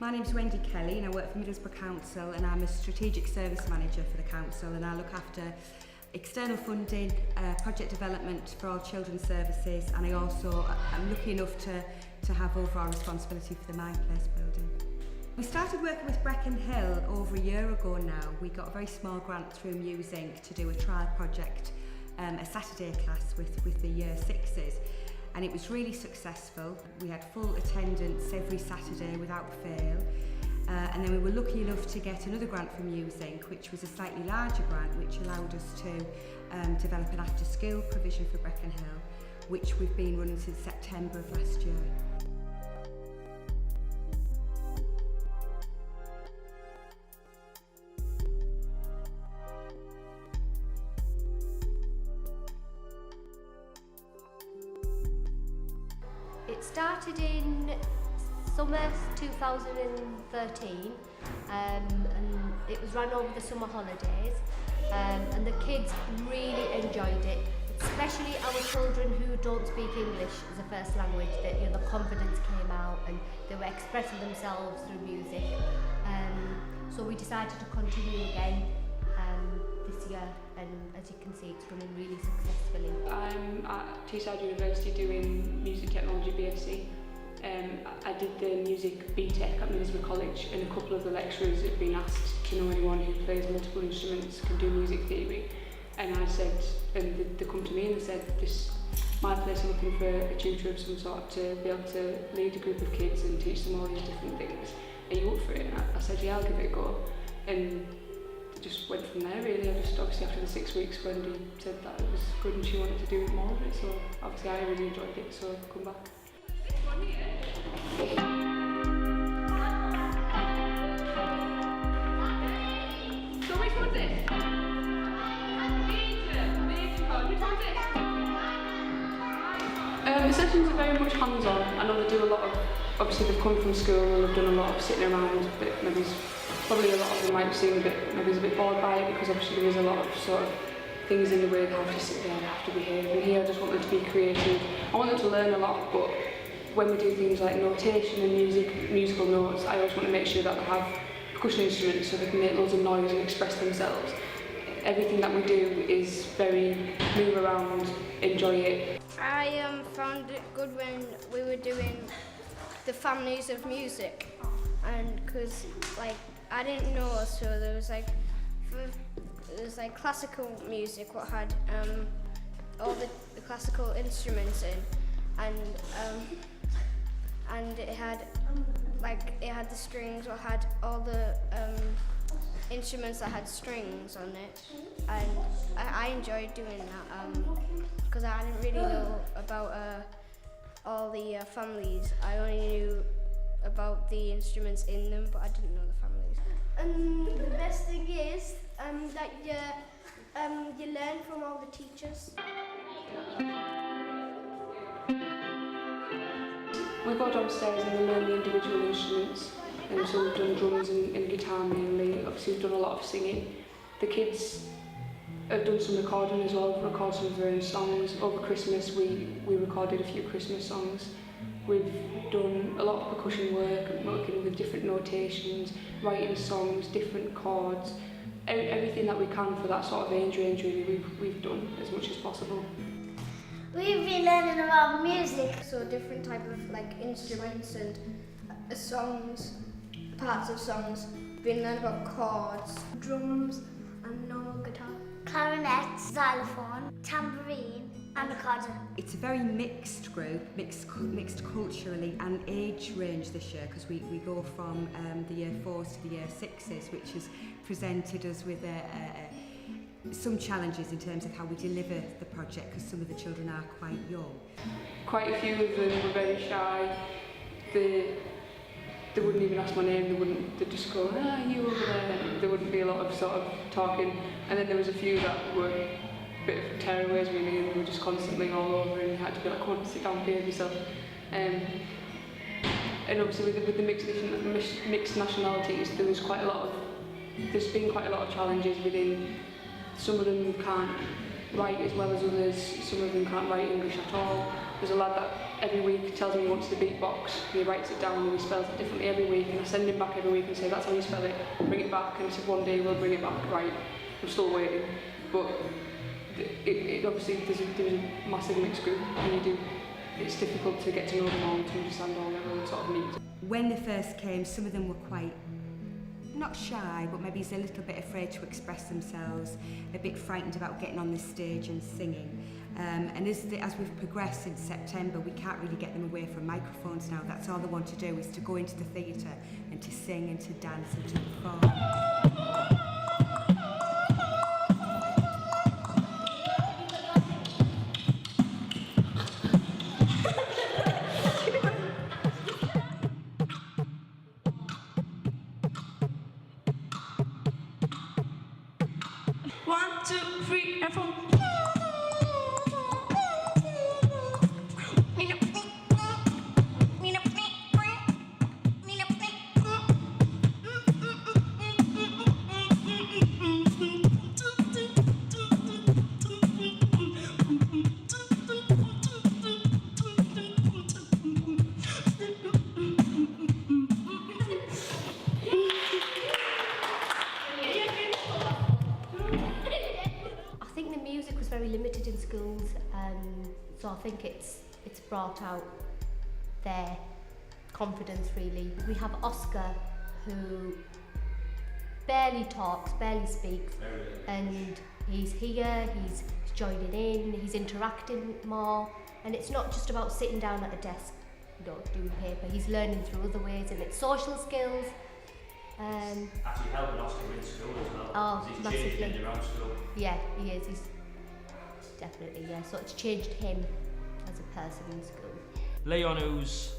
my name's Wendy Kelly and I work for Middlesbrough Council, and I'm a strategic service manager for the council, and I look after external funding, project development for all children's services, and I also am lucky enough to have overall responsibility for the My Place building. We started working with Brecon Hill over a year ago now. We got a very small grant through musinc to do a trial project, a Saturday class with the year sixes, and it was really successful. We had full attendance every Saturday without fail, and then we were lucky enough to get another grant from musinc, which was a slightly larger grant, which allowed us to develop an after-school provision for Brecon Hill, which we've been running since September of last year. It started in summer 2013 and it was run over the summer holidays, and the kids really enjoyed it, especially our children who don't speak English as a first language. That, the confidence came out and they were expressing themselves through music. So we decided to continue again this year, and as you can see, it's running really successfully. I'm at Teesside University doing music technology BSc. I did the music BTEC at Middlesbrough College, and a couple of the lecturers had been asked to know anyone who plays multiple instruments can do music theory, and I said, and they come to me and they said, My Place are looking for a tutor of some sort to be able to lead a group of kids and teach them all these different things. Are you up for it? And I said, yeah, I'll give it a go. And it just went from there really. Obviously after the 6 weeks, Wendy said that it was good and she wanted to do more of it, so obviously I really enjoyed it, so I've come back. This one here. So which one's this? Which one's this? The sessions are very much hands-on. I know they do a lot of, obviously they've come from school and they've done a lot of sitting around, but maybe probably a lot of them might seem maybe a bit bored by it, because obviously there is a lot of sort of things in the way they have to sit there, they have to behave. And here I just want them to be creative. I want them to learn a lot, but when we do things like notation and musical notes, I always want to make sure that they have percussion instruments so they can make loads of noise and express themselves. Everything that we do is very move around, enjoy it. I found it good when we were doing the families of music, and because I didn't know, so there was classical music what had all the classical instruments in, and it had the strings, or had all the instruments that had strings on it, and I enjoyed doing that because I didn't really know about all the families. I only knew about the instruments in them, but I didn't know the families. And the best thing is that you learn from all the teachers. We go downstairs and we learn the individual instruments, and so we've done drums and guitar mainly. Obviously we've done a lot of singing. The kids have done some recording as well. We've recorded some of their own songs. Over Christmas we recorded a few Christmas songs. We've done a lot of percussion work, working with different notations, writing songs, different chords, everything that we can for that sort of age range really we've done as much as possible. We've been learning about music. So different type of instruments and songs, parts of songs. We've been learning about chords, Drums and normal guitar. Clarinet, xylophone, tambourine and accordion. It's a very mixed group, mixed culturally and age range this year, because we go from the year 4s to the year 6s, which has presented us with some challenges in terms of how we deliver the project, because some of the children are quite young. Quite a few of them were very shy. They wouldn't even ask my name, they'd just go, you over there, and there wouldn't be a lot of sort of talking. And then there was a few that were a bit of tearaways really, and they were just constantly all over, and you had to be like, come on, sit down, behave yourself. And obviously with the mixed nationalities, there's been quite a lot of challenges within. Some of them can't write as well as others, some of them can't write English at all. There's a lad that every week tells me he wants the beatbox, he writes it down and he spells it differently every week, and I send him back every week and say, that's how you spell it, bring it back, and he said one day we'll bring it back, right, I'm still waiting, but it obviously there's a massive mixed group, and it's difficult to get to know them all, to understand all their own sort of needs. When they first came, some of them were quite, not shy, but maybe a little bit afraid to express themselves, a bit frightened about getting on the stage and singing. And as we've progressed since September, we can't really get them away from microphones now. That's all they want to do, is to go into the theatre and to sing and to dance and to perform. 1, 2, 3, and 4. Very limited in schools, so I think it's brought out their confidence really. We have Oscar, who barely talks, barely speaks, and he's here, he's joining in, he's interacting more, and it's not just about sitting down at a desk, doing paper. He's learning through other ways, and it's social skills. Actually helping Oscar in school as well. Oh, he's massively. changing around school. Yeah, he is. He's definitely, yeah. So it's changed him as a person in school. Leon, who's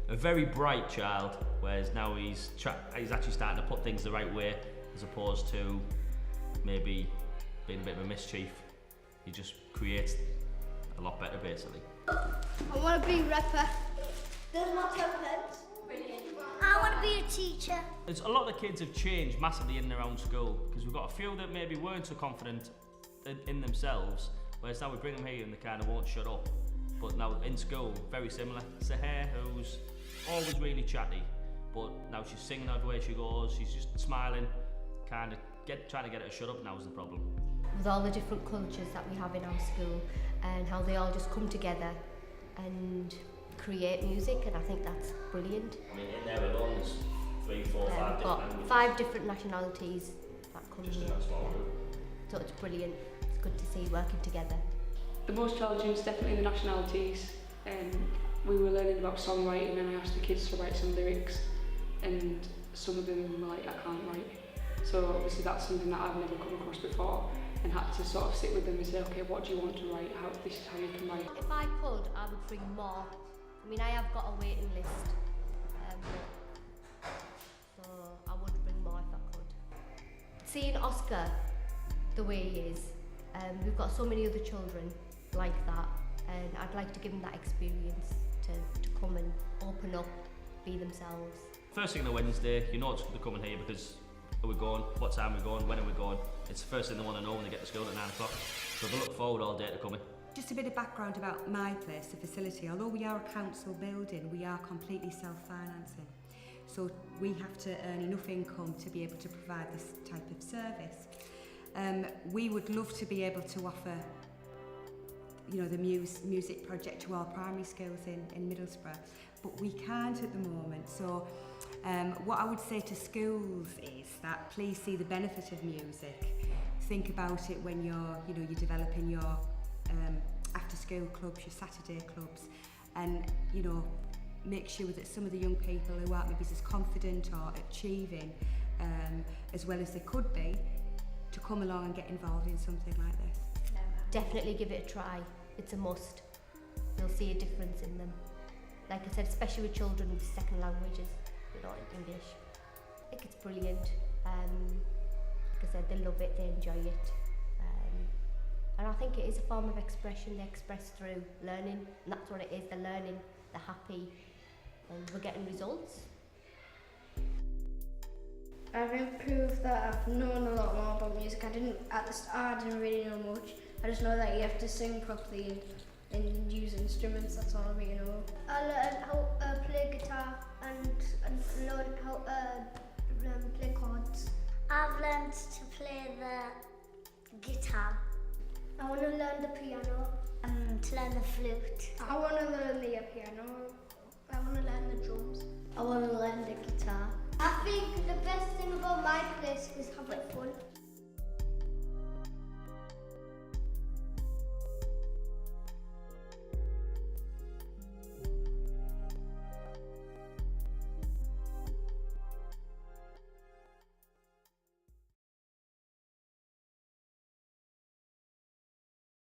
a very bright child, whereas now he's actually starting to put things the right way, as opposed to maybe being a bit of a mischief. He just creates a lot better, basically. I want to be a rapper. There's my templates. I want to be a teacher. There's a lot of the kids have changed massively in and around school, because we've got a few that maybe weren't so confident in themselves, whereas now we bring them here and they kind of won't shut up. But now in school, very similar. Sahar, who's always really chatty, but now she's singing everywhere she goes, she's just smiling, kind of trying to get her to shut up now is the problem. With all the different cultures that we have in our school and how they all just come together and create music, and I think that's brilliant. I mean, in there alone there's 3, 4, 5 different languages. 5 different nationalities that come Just here. in that small group. So it's brilliant. It's good to see working together. The most challenging is definitely the nationalities. We were learning about songwriting, and I asked the kids to write some lyrics, and some of them were like, I can't write. So obviously that's something that I've never come across before, and had to sort of sit with them and say, okay, what do you want to write? This is how you can write. If I could, I would bring more. I mean, I have got a waiting list, so I would bring more if I could. Seeing Oscar the way he is, we've got so many other children like that, and I'd like to give them that experience to come and open up, be themselves. First thing on a Wednesday, you know it's they're coming here because are we going, what time are we going, when are we going? It's the first thing they want to know when they get to school at 9 o'clock. So they look forward all day to coming. Just a bit of background about My Place, the facility. Although we are a council building, we are completely self-financing. So we have to earn enough income to be able to provide this type of service. We would love to be able to offer, the music project to all primary schools in Middlesbrough, but we can't at the moment. So what I would say to schools is that please see the benefit of music. Think about it when you're developing your after school clubs, your Saturday clubs, and make sure that some of the young people who aren't maybe as confident or achieving as well as they could be, to come along and get involved in something like this. Definitely give it a try. It's a must. You'll see a difference in them. Like I said, especially with children with second languages, not English. I think it's brilliant. Like I said, they love it, they enjoy it. And I think it is a form of expression. They express through learning, and that's what it is. They're learning, they're happy, and we're getting results. I've improved that. I've known a lot more about music. At the start I didn't really know much. I just know that you have to sing properly and use instruments. That's all I really know. I learned how to play guitar and learn how to play chords. I've learned to play the guitar. I want to learn the piano. To learn the flute. I want to learn the piano. I want to learn the drums. I want to learn the guitar. I think the best thing about my place is having fun.